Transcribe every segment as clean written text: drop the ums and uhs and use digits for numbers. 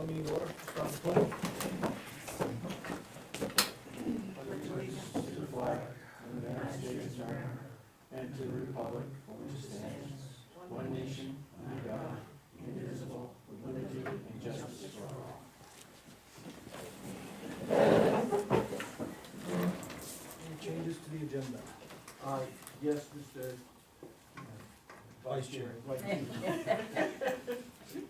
call meeting order, start the pledge. Allegiance to the flag of the United States of America and to the republic for which it stands, one nation, under God, indivisible, with liberty and justice for all. Any changes to the agenda? Yes, Mr. Vice Chair.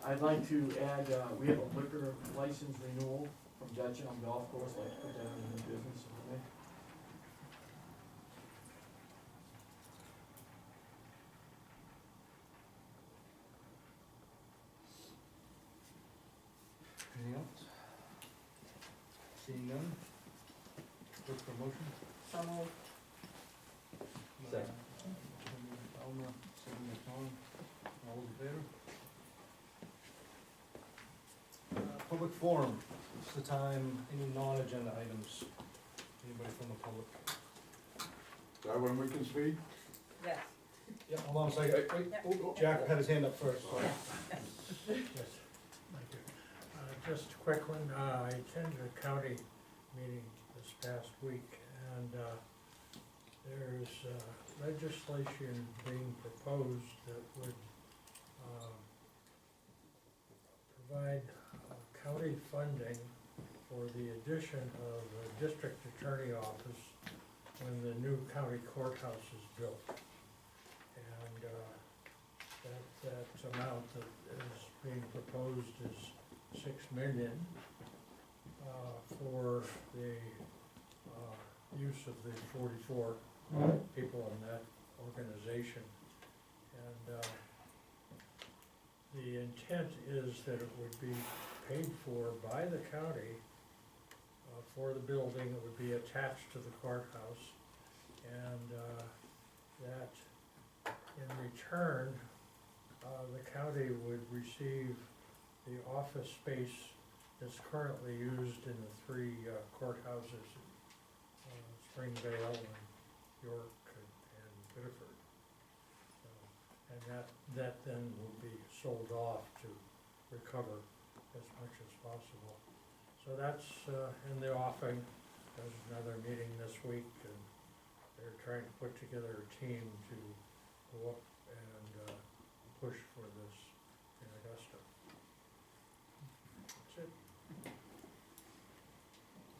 I'd like to add, we have a liquor license renewal from Dutch Elm Golf Course, I'd like to put that in new business, okay? Anything else? Seeing none? Look for a motion. So moved. Second. Alma, second by Tom. All those in favor? Public forum, it's the time, any non-agenda items, anybody from the public? Is that when we can speak? Yes. Yeah, hold on a second, wait, oh, Jack had his hand up first, sorry. Yes, thank you. Just a quick one, I attended a county meeting this past week, and there's legislation being proposed that would provide county funding for the addition of a district attorney office when the new county courthouse is built. And that amount that is being proposed is $6 million for the use of the 44 people in that organization. And the intent is that it would be paid for by the county for the building. It would be attached to the courthouse, and that in return, the county would receive the office space that's currently used in the three courthouses, Springvale and York and Biddeford. And that then will be sold off to recover as much as possible. So that's in the offing. There's another meeting this week, and they're trying to put together a team to go up and push for this in Augusta. That's it.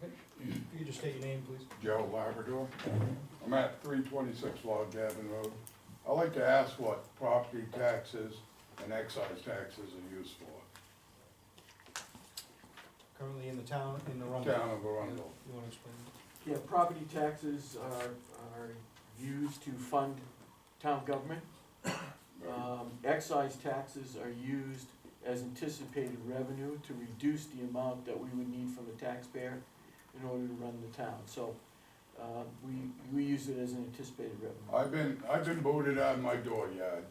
Okay, if you could just state your name, please. Joe Labrador. I'm at 326 Log Cabin Road. I'd like to ask what property taxes and excise taxes are used for. Currently in the town, in the Arundel. Town of Arundel. You wanna explain? Yeah, property taxes are used to fund town government. Excise taxes are used as anticipated revenue to reduce the amount that we would need from the taxpayer in order to run the town. So, we use it as an anticipated revenue. I've been voted out of my dooryard.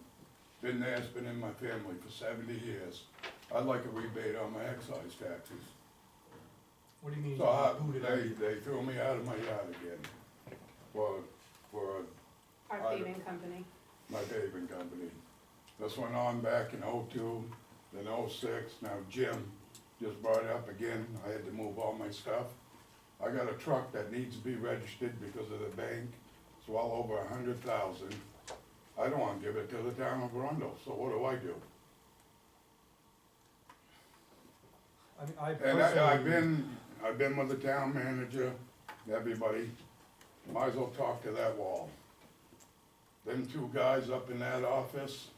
Been there, it's been in my family for 70 years. I'd like a rebate on my excise taxes. What do you mean? So booted out? they threw me out of my yard again for Our I- paving company. my paving company. This went on back in '02, then '06, now Jim just brought it up again. I had to move all my stuff. I got a truck that needs to be registered because of the bank. It's well over 100,000. I don't wanna give it to the town of Arundel, so what do I do? I mean, I And personally. I've been with the town manager, everybody, might as well talk to that wall. Them two guys up in that office,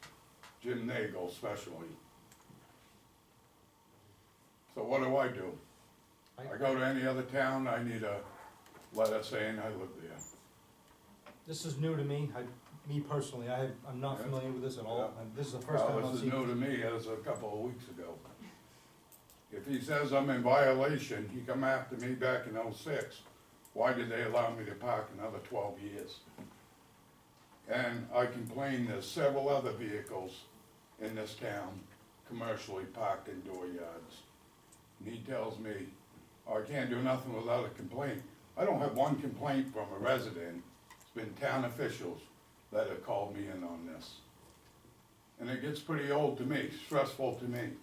Jim Nagel especially. So what do? I go to any other town, I need a letter saying I live there. This is new to me, me personally, I'm not Yeah. familiar with this at all, Yeah. and this is the first time Well, I've this is seen. new to me, as a couple of weeks ago. If he says I'm in violation, he come after me back in '06. Why did they allow me to park another 12 years? And I complain there's several other vehicles in this town commercially parked in dooryards. And he tells me, oh, I can't do nothing without a complaint. I don't have one complaint from a resident. It's been town officials that have called me in on this. And it gets pretty old to me, stressful to me.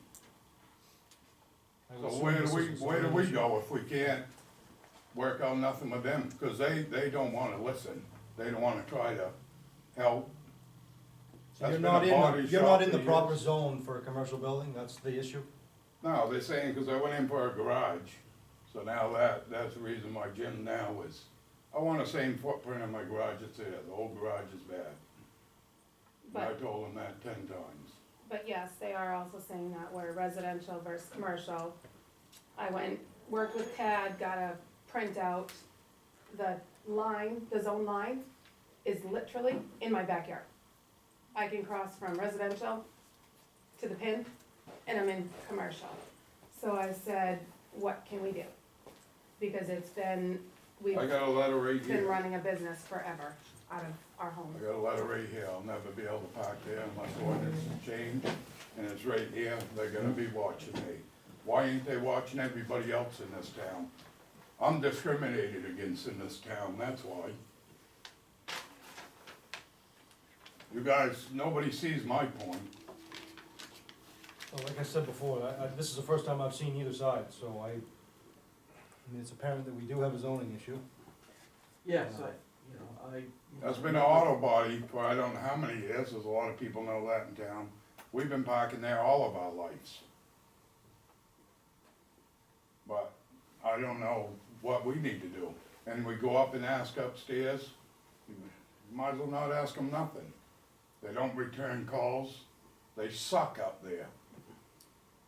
I So would assume where this do we, is a where do zoning we issue. go if we can't work out nothing with them? Cause they don't wanna listen, they don't wanna try to help. So That's you're been not a in, body you're shop not in for the proper years. zone for a commercial building, that's the issue? No, they're saying, cause I went in for a garage, so now that's the reason my gym now is, I want the same footprint in my garage that's there, the old garage is bad. And I But, told them that 10 times. but yes, they are also saying that we're residential versus commercial. I went, worked with Tad, got a printout, the line, the zone line is literally in my backyard. I can cross from residential to the pin, and I'm in commercial. So I said, what can we do? Because we've I got a letter right been here. running a business forever out of our home. I got a letter right here, I'll never be able to park there unless ordinance is changed, and it's right here, they're gonna be watching me. Why ain't they watching everybody else in this town? I'm discriminated against in this town, that's why. You guys, nobody sees my point. Well, like I said before, this is the first time I've seen either side, so I mean, it's apparent that we do have a zoning issue. Yes, I. That's been an auto body for I don't know how many years, there's a lot of people know that in town. We've been parking there all of our lives. But I don't know what we need to do. And we go up and ask upstairs, you might as well not ask them nothing. They don't return calls, they suck up there.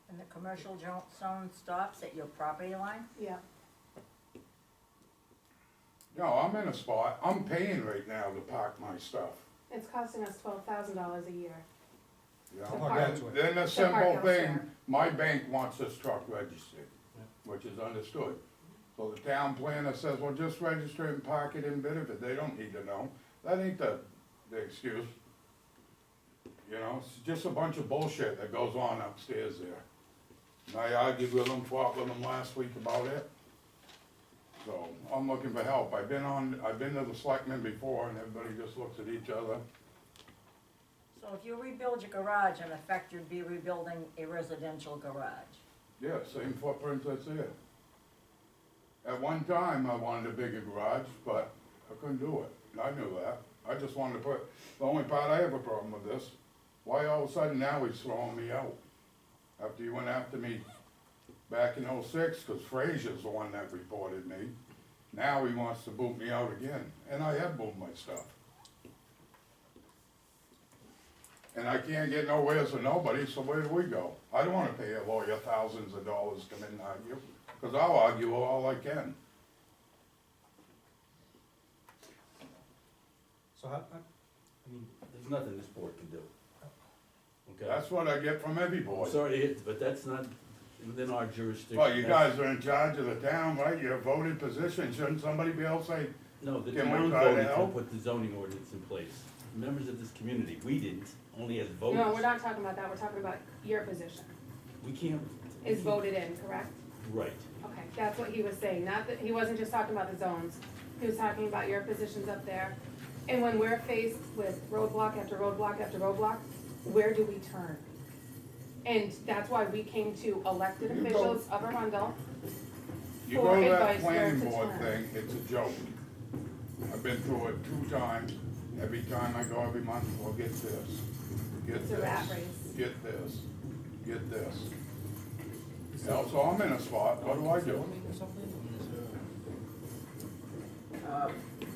And the commercial zone stops at your property line? Yeah, No, I'm in a spot, I'm paying right now to park my stuff. it's costing us $12,000 a year. You To know, park- then the to simple park thing, elsewhere. my bank wants this truck registered, which is understood. So the town planner says, well, just register it and park it in Bedford, they don't need to know. That ain't the excuse. You know, it's just a bunch of bullshit that goes on upstairs there. And I argued with them, fought with them last week about it. So, I'm looking for help. I've been to the selectmen before and everybody just looks at each other. So if you rebuild your garage, in effect, you'd be rebuilding a residential garage. Yeah, same footprint that's there. At one time, I wanted a bigger garage, but I couldn't do it, and I knew that. I just wanted to put, the only part I have a problem with this, why all of a sudden now he's throwing me out? After he went after me back in '06, cause Frazier's the one that reported me. Now he wants to boot me out again, and I have booted my stuff. And I can't get nowhere with nobody, so where do we go? I don't wanna pay a lawyer thousands of dollars to come in and argue, cause I'll argue all I can. So I mean, There's nothing this board can do. Okay? That's what I get from every I'm board. sorry to hit, but that's not within our jurisdiction. Well, you That's- guys are in charge of the town, right? You're a voted position, shouldn't somebody be able to say, No, the Can we town try to voted to help? put the zoning ordinance in place. Members of this community, we didn't, only as voters. No, we're not talking about that, we're talking about your position We can't. is voted in, correct? Right. Okay, that's what he was saying, not that, he wasn't just talking about the zones, he was talking about your positions up there. And when we're faced with roadblock after roadblock after roadblock, where do we turn? And that's why we came to elected You go- officials of Arundel. you For go to that advice where planning to board turn. thing, it's a joke. I've been through it 2 times. Every time I go every month, well, get this, get It's a rat this, race. get this, get this. You know, so I'm in a spot, what do I do?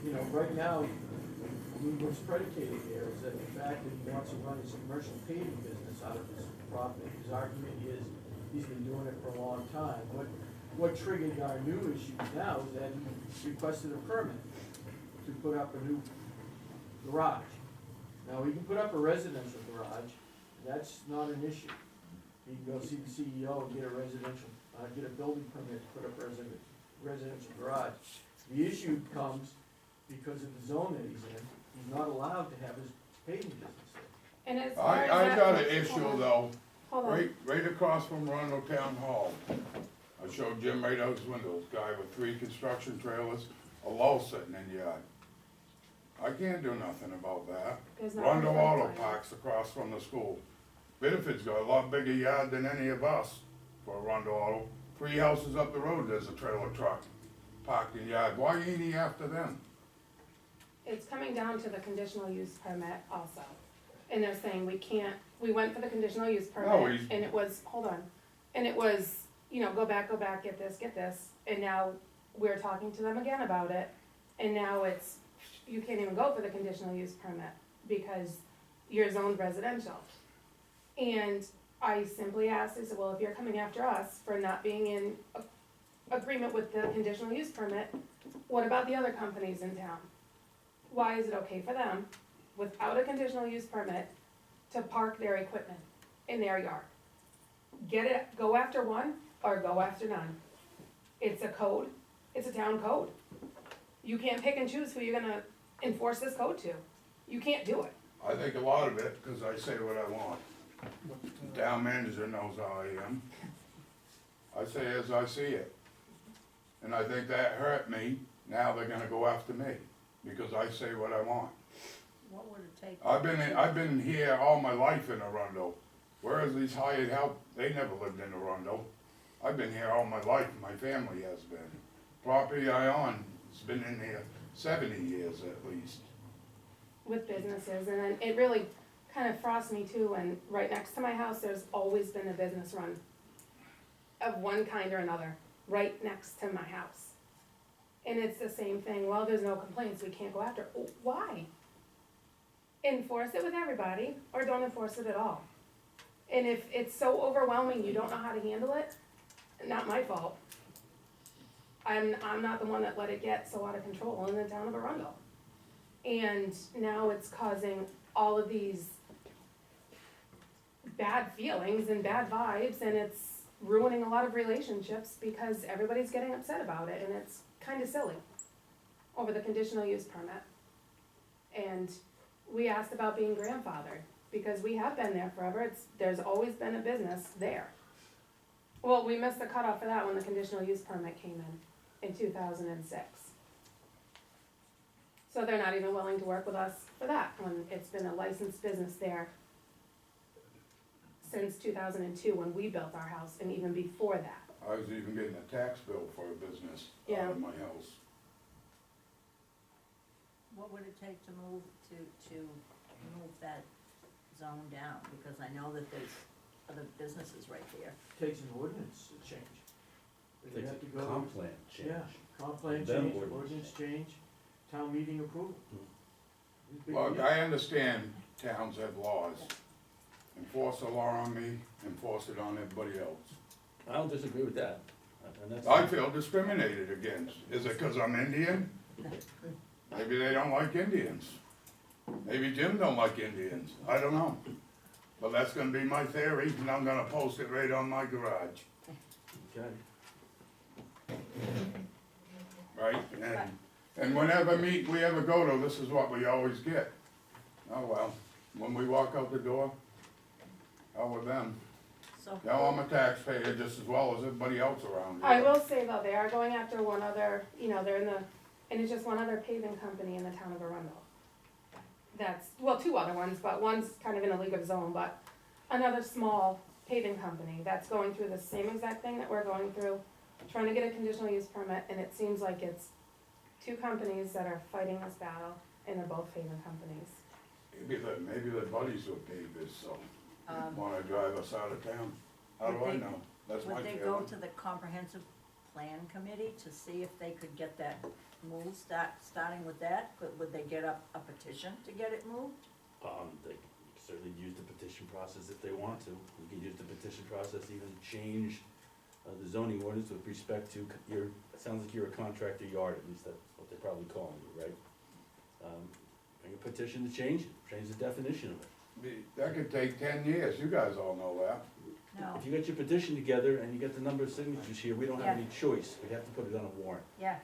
You know, right now, I mean, what's predicated here is that the fact that he wants to run his commercial paving business out of his property. His argument is, he's been doing it for a long time. What triggered our new issue now is that he requested a permit to put up a new garage. Now, he can put up a residential garage, that's not an issue. He can go see the CEO and get a get a building permit to put up residential garage. The issue comes because of the zone that he's in, he's not allowed to have his paving business there. And as far as I that. got an hold issue on, though, Hold on, right across from Arundel Town Hall. I showed Jim right out his window, guy with 3 construction trailers, a low sitting in the yard. I can't do nothing about that. There's not Arundel a Auto floodplain. Park's across from the school. Bedford's got a lot bigger yard than any of us for Arundel Auto. 3 houses up the road, there's a trailer truck parked in the yard. Why ain't he after them? It's coming down to the conditional use permit also. And they're saying we can't, we went for the conditional use No, permit, he's- and it was, hold on, and it was, you know, go back, get this, and now we're talking to them again about it, and now it's, you can't even go for the conditional use permit, because you're zoned residential. And I simply asked, I said, well, if you're coming after us for not being in agreement with the conditional use permit, what about the other companies in town? Why is it okay for them, without a conditional use permit, to park their equipment in their yard? Get it, go after one, or go after none. It's a code, it's a town code. You can't pick and choose who you're gonna enforce this code to. You can't do it. I think a lot of it, because I say what I want. The town manager knows how I am. I say as I see it. And I think that hurt me, now they're gonna go after me, because I say what I want. What would it take? I've been here all my life in Arundel, whereas these hired help, they never lived in Arundel. I've been here all my life, my family has been. Property I own, it's been in here 70 years at least. With businesses, and then it really kind of frosts me too, and right next to my house, there's always been a business run of one kind or another, right next to my house. And it's the same thing, well, there's no complaints, we can't go after, why? Enforce it with everybody, or don't enforce it at all. And if it's so overwhelming, you don't know how to handle it, not my fault. I'm not the one that let it get so out of control in the town of Arundel. And now it's causing all of these bad feelings and bad vibes, and it's ruining a lot of relationships because everybody's getting upset about it, and it's kind of silly over the conditional use permit. And we asked about being grandfathered, because we have been there forever, there's always been a business there. Well, we missed the cutoff for that when the conditional use permit came in 2006. So they're not even willing to work with us for that, when it's been a licensed business there since 2002, when we built our house, and even before that. I was even getting a tax bill for a business Yeah. out of my house. What would it take to move that zone down? Because I know that there's other businesses right there. Takes an ordinance change. They Takes have to a go, comp plan change. yeah, comp plan Then change, ordinance ordinance change, town meeting approval. Big Look, deal. I understand towns have laws. Enforce the law on me, enforce it on everybody else. I don't disagree with that, and that's. I feel discriminated against. Is it 'cause I'm Indian? Maybe they don't like Indians. Maybe Jim don't like Indians. I don't know. But that's gonna be my theory, and I'm gonna post it right on my garage, Okay. right? And whenever we ever go to, this is what we always get. Oh, well, when we walk out the door, hell with them. So, Now I'm a taxpayer just as well as everybody else around I here. will say though, they are going after one other, you know, they're in the, and it's just one other paving company in the town of Arundel. That's, well, two other ones, but one's kind of in a league of its own, but another small paving company that's going through the same exact thing that we're going through, trying to get a conditional use permit, and it seems like it's two companies that are fighting this battle, and they're both paving companies. Maybe the buddies will pay this, so um, wanna drive us out of town. How do Would I they- know? That's my would they go feeling. to the comprehensive plan committee to see if they could get that moved, starting with that? Would they get up a petition to get it moved? They can certainly use the petition process if they want to. We can use the petition process, even change the zoning ordinance with respect to it sounds like you're a contractor yard, at least that's what they're probably calling you, right? Bring a petition to change the definition of it. That could take 10 years, you guys all know that. No, If you get your petition together and you get the number of signatures here, we don't have any choice, we have to put it on a warrant. yeah,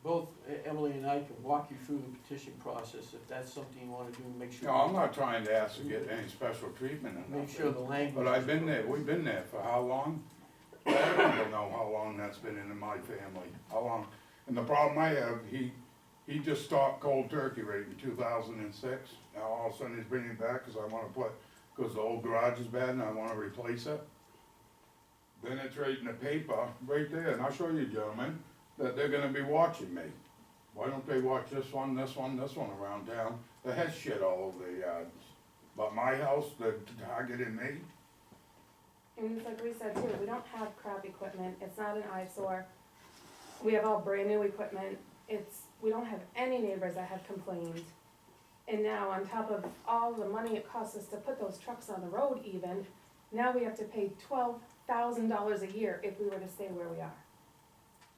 Both Emily and I can walk you through the petition process, if that's something you wanna do, make sure. No, I'm not trying to ask to get any special treatment or Make sure nothing. the language. But I've been there, we've been there for how long? I don't even know how long that's been in my family, how long. And the problem I have, he just stopped cold turkey right in 2006. Now all of a sudden he's bringing it back because I wanna put, because the old garage is bad and I wanna replace it. then it's right in the paper, right there, and I'll show you, gentlemen, that they're gonna be watching me. Why don't they watch this one around town? They had shit all over their yards. But my house, they're targeting me. And it's like we said too, we don't have crap equipment, it's not an eyesore. We have all brand new equipment, we don't have any neighbors that have complained. And now on top of all the money it costs us to put those trucks on the road even, now we have to pay $12,000 a year if we were to stay where we are.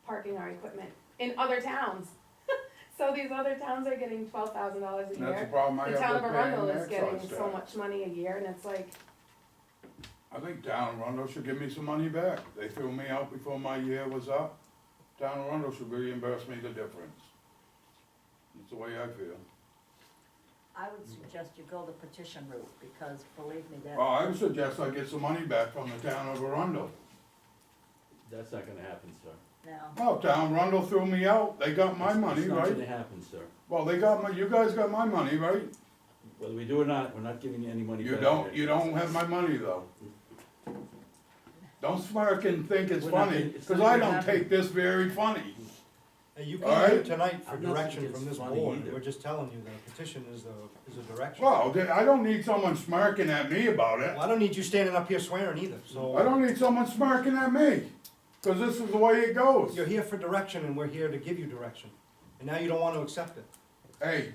Parking our equipment in other towns. So these other towns are getting $12,000 a And that's the year. problem I The town have of with paying Arundel is the getting excise so tax. much money a year, and it's like, I think Town of Arundel should give me some money back. They threw me out before my year was up. Town of Arundel should reimburse me the difference. That's the way I feel. I would suggest you go the petition route, because believe me, that. Well, I would suggest I get some money back from the Town of Arundel. That's not gonna happen, sir. Now, Well, Town of Arundel threw me out. They got my money, It's not right? gonna happen, sir. Well, they got my, you guys got my money, right? Whether we do or not, we're not giving you any money back. You don't have my money though. Don't smirk and think it's We're not funny, gonna- it's cause not I gonna don't happen. take this very funny. Hey, you All came here right. tonight for I'm not saying direction it's from this funny board, either. we're just telling you that a petition is a direction. Well, I don't need someone smirking at me about it. Well, I don't need you standing up here swearing either, so. I don't need someone smirking at me, cause this is the way it goes. You're here for direction and we're here to give you direction, and now you don't wanna accept it. Hey,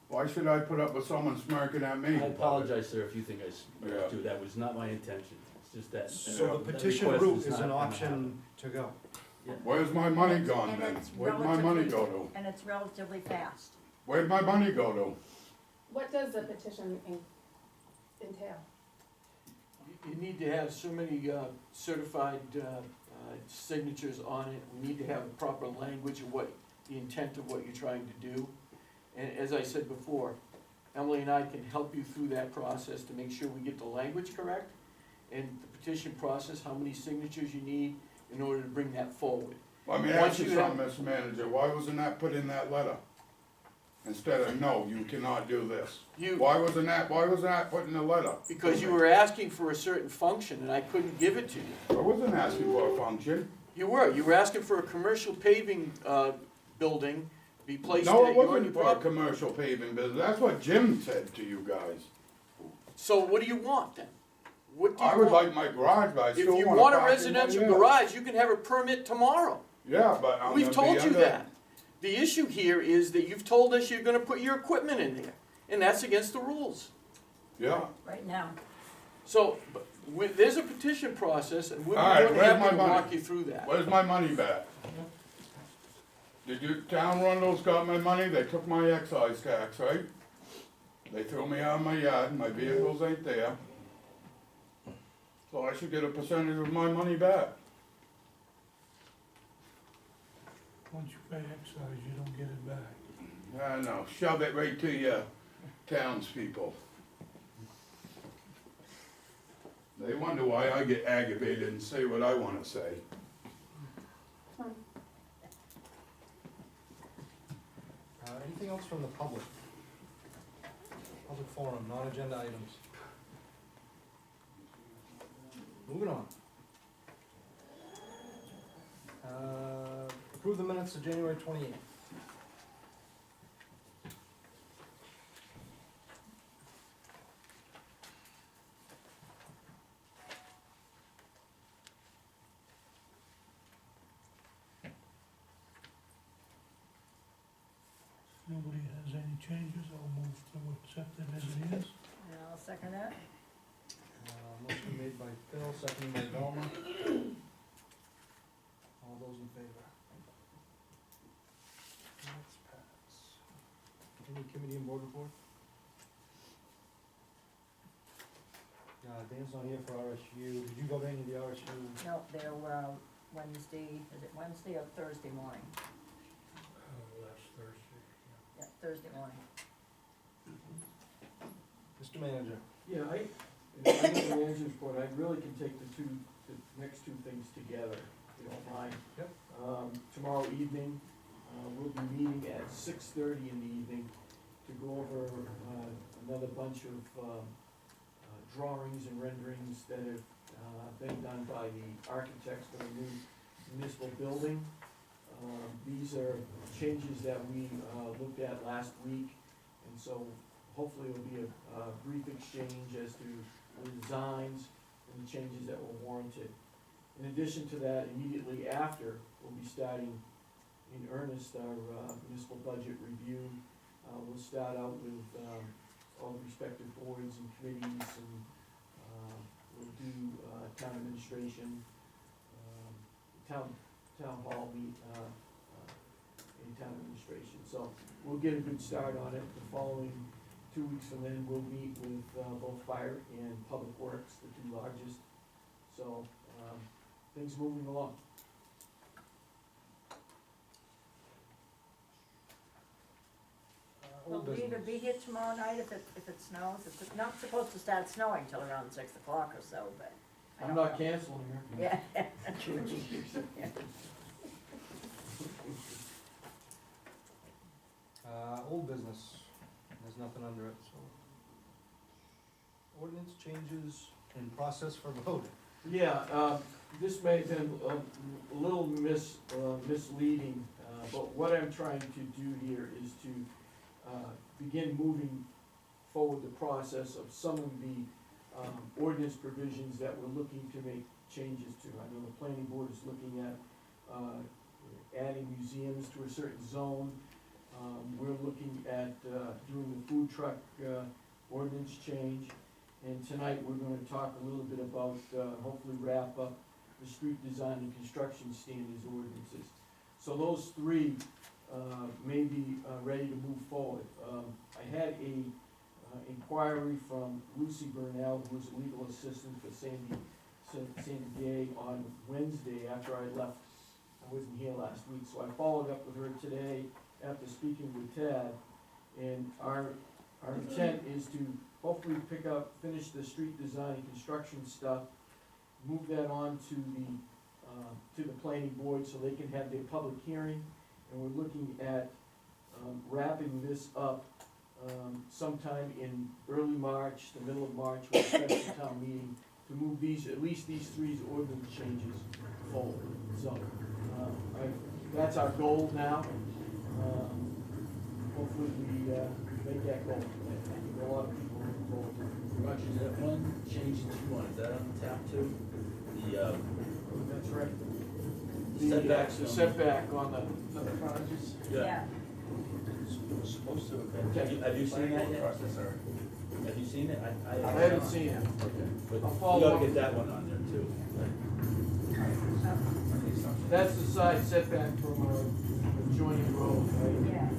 why should I put up with someone smirking at me? I apologize, sir, if you think I Yeah. spoke to, that was not my intention. It's just that. So the that petition request route is not an gonna option happen. to go. Where's my money gone and then? it's Where'd my money relatively- go to? and it's relatively fast. Where'd my money go to? what does the petition entail? You need to have so many certified signatures on it. We need to have proper language of what, the intent of what you're trying to do. And as I said before, Emily and I can help you through that process to make sure we get the language correct, and the petition process, how many signatures you need in order to bring that forward. Let me Once ask you you have- something, Mr. Manager, why wasn't that put in that letter? Instead of, no, you cannot do this. Why wasn't that put in the letter? Because you were asking for a certain function, and I couldn't give it to you. I wasn't asking for a function. You were asking for a commercial paving, building be placed No, at it your wasn't for a property. commercial paving business, that's what Jim said to you guys. So what do you want then? What do you I would want? like my garage, but I If still you want want a parking residential lot, yeah. garage, you can have a permit tomorrow. Yeah, but I'm We've gonna be told you under- that. The issue here is that you've told us you're gonna put your equipment in there, and that's against the rules. Yeah, Right now, So, there's a petition process, and we're All right, more than where's happy my to money? walk you through that. where's my money back? Did you, Town Rundle's got my money, they took my excise tax, right? They threw me out of my yard, my vehicles ain't there. So I should get a percentage of my money back. Once you pay excise, you don't get it back. I know, shove it right to your townspeople. They wonder why I get aggravated and say what I wanna say. Anything else from the public? Public forum, non-agenda items. Moving on. Approve the minutes of January 28th. Nobody has any changes, I'll move to accept it as it is. and I'll second that. Motion made by Phil, seconded by Velma. All those in favor? Let's pass. Any committee and board report? Dan's not here for RSU. Did you go to any of the RSU? No, they're, Wednesday, is it Wednesday or Thursday morning? That's Thursday, Yeah, Thursday morning. Mr. Manager? Yeah, I think the manager's report, I really can take the next two things together, if you don't mind. Yep. Tomorrow evening, we'll be meeting at 6:30 in the evening to go over, another bunch of, drawings and renderings that have, been done by the architects for the new municipal building. These are changes that we, looked at last week, and so hopefully it'll be a brief exchange as to the designs and the changes that were warranted. In addition to that, immediately after, we'll be starting in earnest our municipal budget review. We'll start out with all the respective boards and committees, and we'll do town administration, town hall meet, in town administration. So we'll get a good start on it. The following 2 weeks from then, we'll meet with both fire and public works, the two largest. So things moving along. Will Old we either business. be here tomorrow night if it snows? It's not supposed to start snowing till around 6 o'clock or so, but I I'm don't not know. canceling her. Yeah. Old business, there's nothing under it, so. Ordinance changes in process for voting. Yeah, this may have been a little misleading, but what I'm trying to do here is to begin moving forward the process of some of the ordinance provisions that we're looking to make changes to. I know the planning board is looking at adding museums to a certain zone. We're looking at doing the food truck ordinance change. And tonight, we're gonna talk a little bit about, hopefully wrap up the street design and construction standards ordinances. So those three may be ready to move forward. I had a inquiry from Lucy Burnell, who is a legal assistant for Sandy Gay, on Wednesday after I left. I wasn't here last week, so I followed up with her today after speaking with Tad. And our intent is to hopefully finish the street design and construction stuff, move that on to the planning board so they can have their public hearing. And we're looking at wrapping this up sometime in early March, the middle of March, with a special town meeting, to move at least these three ordinance changes forward. So, that's our goal now. Hopefully we make that goal. I think a lot of people are looking forward to it. Roger, is that one change that you want, is that on tap too? The, That's right. setbacks The on- setback on the frontages. Yeah, Supposed to, okay. Have you seen that yet? Have you seen it? I haven't seen it. But I'll you follow gotta up. get that one on there too. That's the side setback from our adjoining road, right? yeah.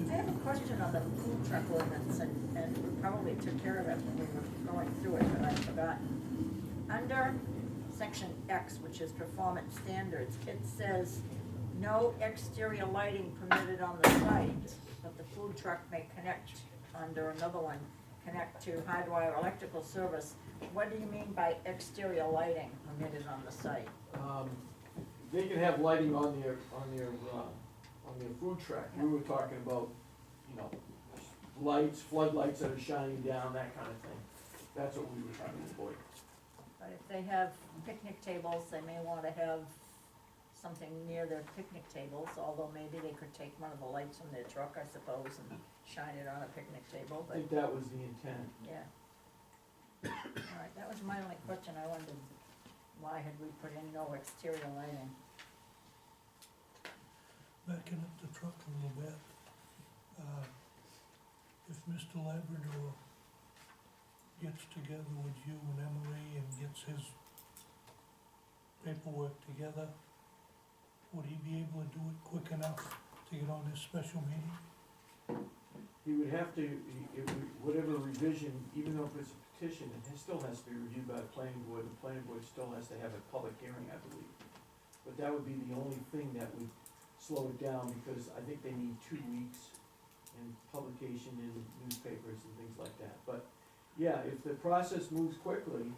I have a question on the food truck ordinance, and we probably took care of it when we were going through it, but I forgot. Under section X, which is performance standards, it says, no exterior lighting permitted on the site, but the food truck may connect, under another one, connect to hardwire electrical service. What do you mean by exterior lighting permitted on the site? They can have lighting on their food truck. We were talking about, lights, floodlights that are shining down, that kind of thing. That's what we were trying to avoid. But if they have picnic tables, they may wanna have something near their picnic tables, although maybe they could take one of the lights from their truck, I suppose, and shine it on a picnic table, I but, think that was the intent. yeah. Alright, that was my only question, I wondered, why had we put in no exterior lighting? Backing up the truck a little bit, if Mr. Labrador gets together with you and Emily and gets his paperwork together, would he be able to do it quick enough to get on this special meeting? He would have to, whatever revision, even though if it's a petition, it still has to be reviewed by the planning board. The planning board still has to have a public hearing, I believe. But that would be the only thing that would slow it down, because I think they need 2 weeks in publication in newspapers and things like that. But, yeah, if the process moves quickly,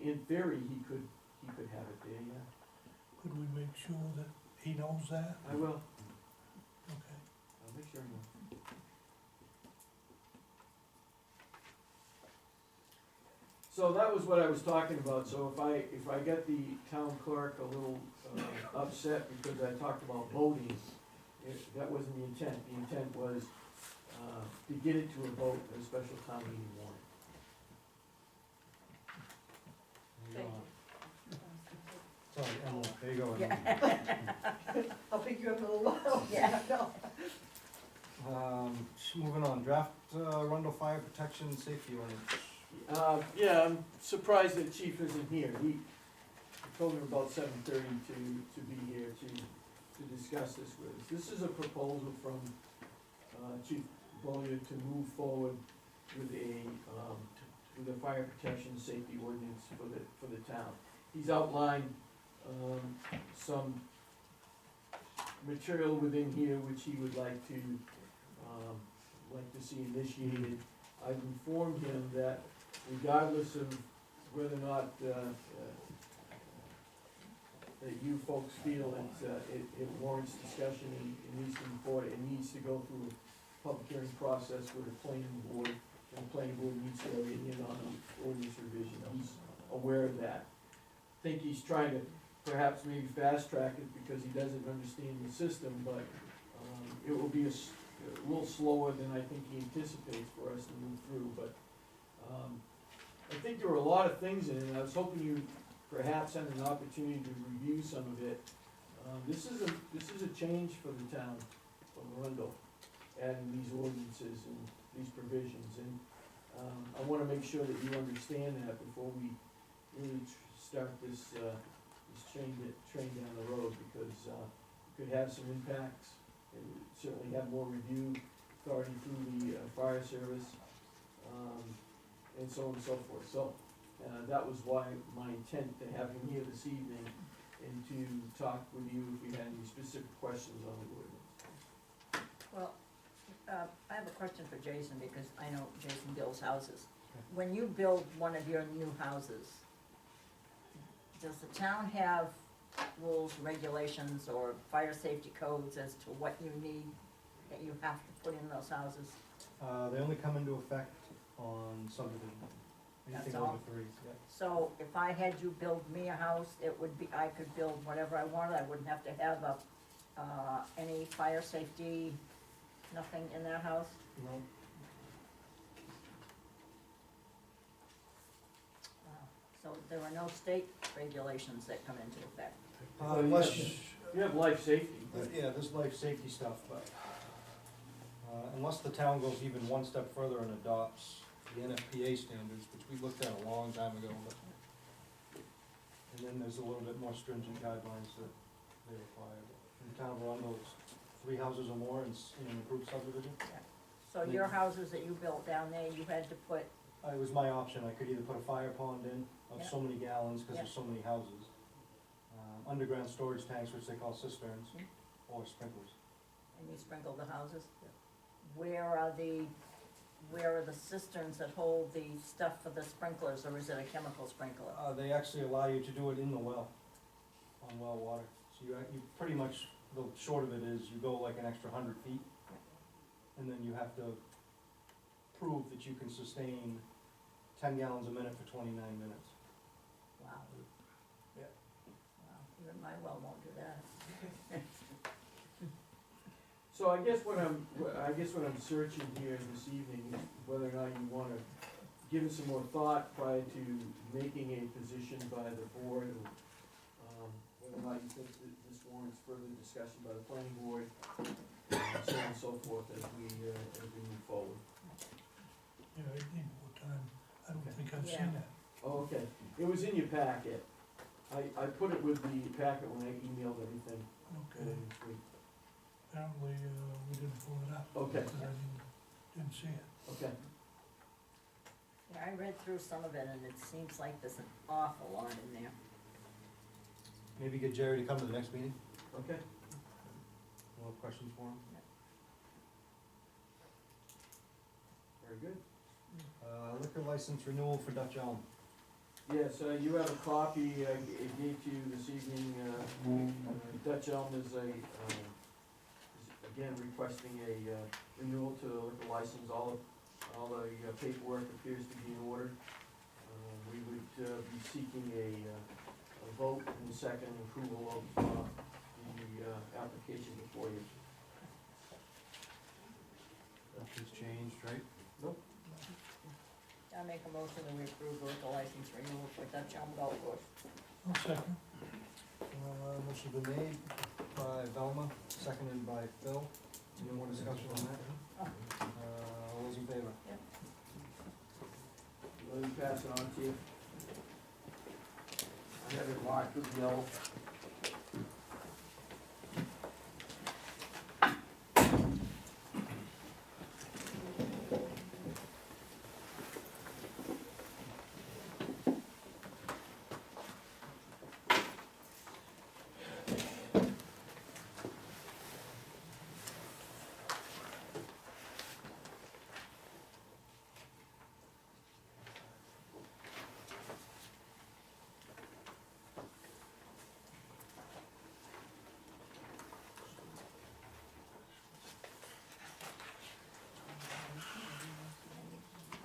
in theory, he could have it there, yeah. Could we make sure that he knows that? I will. Okay. make sure I know. So that was what I was talking about, so if I get the town clerk a little, upset because I talked about voting, that wasn't the intent. The intent was, to get it to a vote in a special town meeting warrant. There you go. Sorry, Emily, there you go. Emily. I'll pick you up in a little while. Yeah, no. Moving on, draft Rundle Fire Protection Safety Ordinance. Yeah, I'm surprised that Chief isn't here. He told me about 7:30 to be here to discuss this with us. This is a proposal from, Chief Bollier to move forward with with a fire protection safety ordinance for the town. He's outlined, some material within here which he would like to see initiated. I've informed him that regardless of whether or not, that you folks feel it warrants discussion and needs to move forward, it needs to go through a public hearing process with the planning board, and the planning board needs to weigh in on the ordinance revision. He's aware of that. I think he's trying to perhaps maybe fast track it because he doesn't understand the system, but, it will be a little slower than I think he anticipates for us to move through, but, I think there were a lot of things in it, and I was hoping you perhaps had an opportunity to review some of it. This is a change for the town of Arundel, adding these ordinances and these provisions, and, I wanna make sure that you understand that before we really start this train down the road, because, it could have some impacts. It would certainly have more review authority through the, fire service, and so on and so forth. So, that was why my intent to have him here this evening and to talk with you if you had any specific questions on the ordinance. Well, I have a question for Jason, because I know Jason builds houses. When you build one of your new houses, does the town have rules, regulations, or fire safety codes as to what you need, that you have to put in those houses? They only come into effect on subdivision, anything That's all? over 3, yeah. So if I had you build me a house, it would be, I could build whatever I wanted, I wouldn't have to have any fire safety, nothing in that house? No, Wow. So there are no state regulations that come into effect? unless, You have life safety. yeah, there's life safety stuff, but, unless the town goes even one step further and adopts the NFPA standards, which we looked at a long time ago, but, and then there's a little bit more stringent guidelines that they require. In the town of Arundel, it's 3 houses or more in an approved subdivision. So your houses that you built down there, you had to put, It was my option, I could either put a fire pond in of Yeah. so many gallons, cause Yeah. there's so many houses. Underground storage tanks, which they call cisterns, Mhm. or sprinklers. and you sprinkle the houses? Where are the cisterns that hold the stuff for the sprinklers, or is it a chemical sprinkler? They actually allow you to do it in the well, on well water. So you pretty much, the short of it is, you go like an extra 100 feet, and then you have to prove that you can sustain 10 gallons a minute for 29 minutes. Wow. Yeah. Wow, even my well won't do that. So I guess what I'm searching here this evening is whether or not you wanna give it some more thought prior to making a position by the board, or, whether or not you think that this warrants further discussion by the planning board, and so on and so forth as we move forward. Yeah, I need more time. I don't think I've Yeah. seen that. Oh, okay, it was in your packet. I put it with the packet when I emailed everything Okay, this week. apparently, we didn't pull it up. Okay. Because I didn't see it. Okay, Yeah, I read through some of it, and it seems like there's an awful lot in there. Maybe get Jerry to come to the next meeting. okay. We'll have questions for him. Very good. Liquor license renewal for Dutch Elm. Yes, you have a copy I gave to you this evening. Dutch Elm is a again, requesting a renewal to liquor license. All the paperwork appears to be in order. We would be seeking a vote and second approval of the application before you. Nothing's changed, right? Nope. I make a motion that we approve the liquor license renewal for Dutch Elm Golf Course. I'll second. Motion been made by Velma, seconded by Phil. Any more discussion on that? All those in favor? Let me pass it on to you. I have it marked with yellow.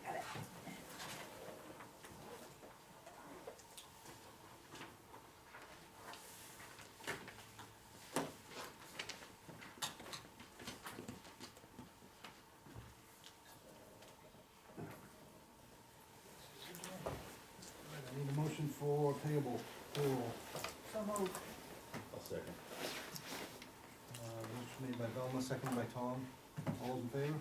Got it. I need a motion for payable, payroll. So moved. I'll second. Motion made by Velma, seconded by Tom. All those in favor?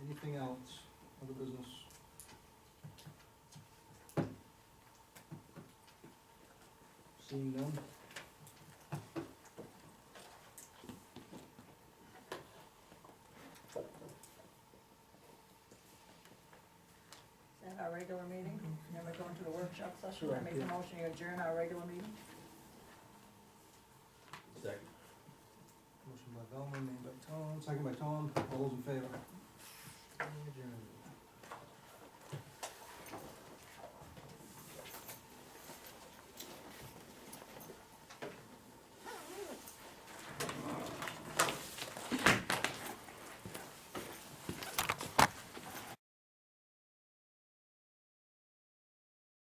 Anything else, other business? Seeing none? Is that our regular meeting? Then we go into the workshop session. I Correct, make a yeah. motion to adjourn our regular meeting. Second. Motion by Velma, made by Tom, seconded by Tom. All those in favor?